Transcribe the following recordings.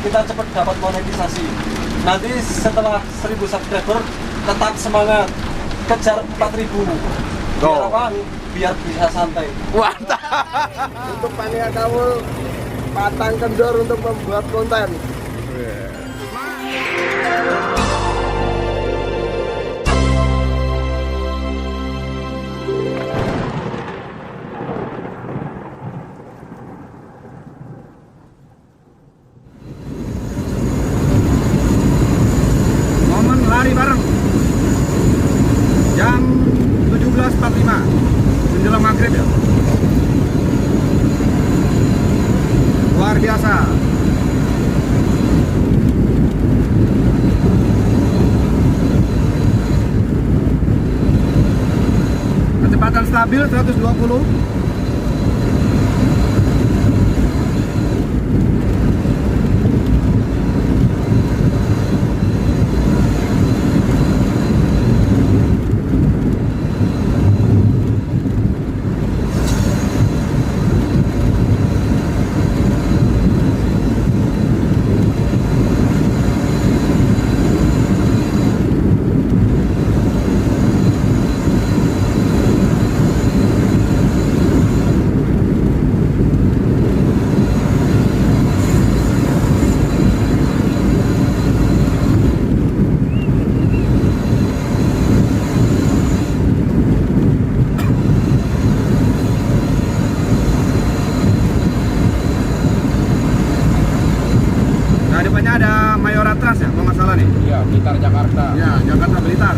kita cepat dapat monetisasi. Nanti setelah 1000 subscriber tetap semangat kejar 4000. Biar apa? Biar bisa santai. Mantap. Untuk panitia kamu patang kendor untuk membuat konten. Momen lari bareng jam 17.45 menjelang maghrib ya. Luar biasa. Kecepatan stabil 120. Nah, depannya ada Mayora Trans ya, kalau nggak salah nih. Iya, Blitar Jakarta. Ya, Jakarta Blitar.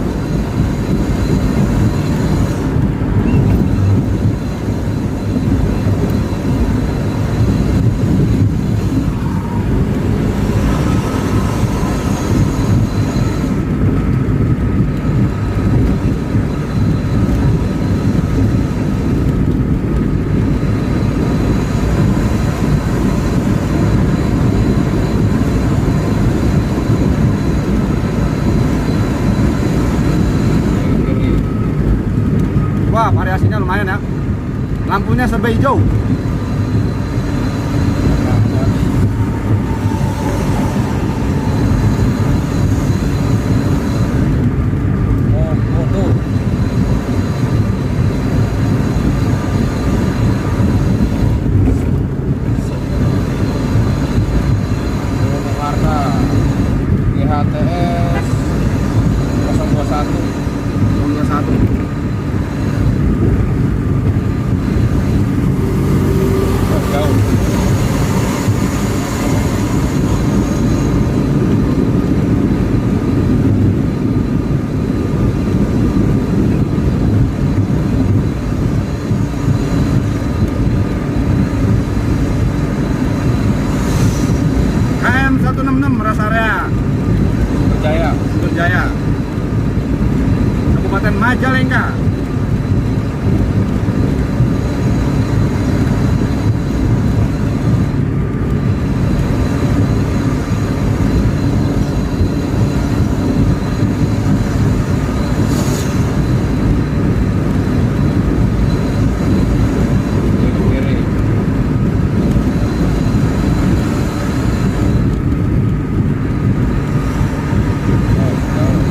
Wah, variasinya lumayan ya. Lampunya serba hijau. Oh, tuh. Jakarta. GHTS 021. 21. Jauh. KM 166 rest area Jaya. Jaya, Kabupaten Majalengka. Kiri. Oh, jauh.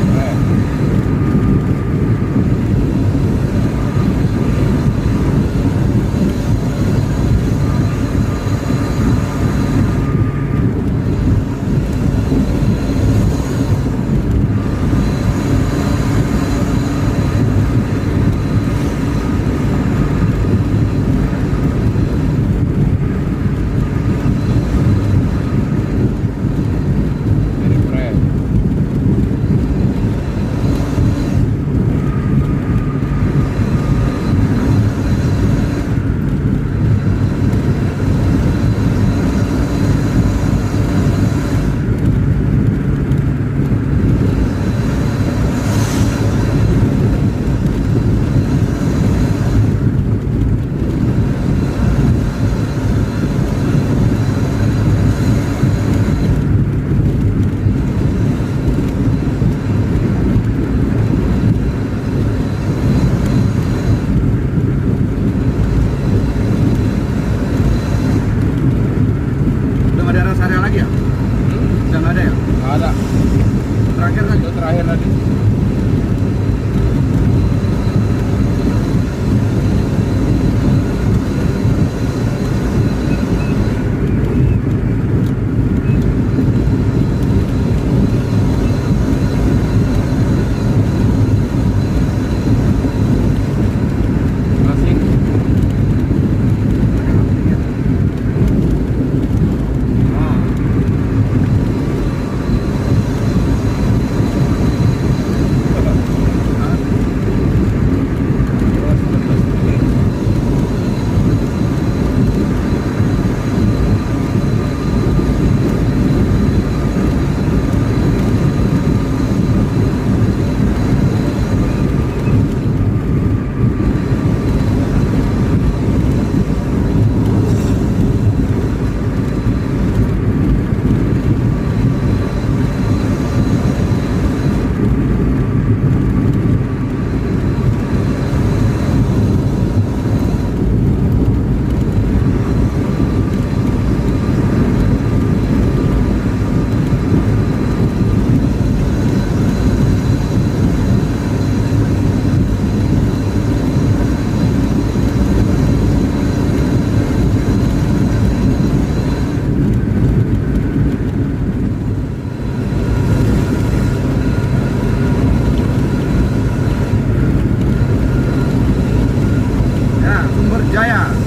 Jaya.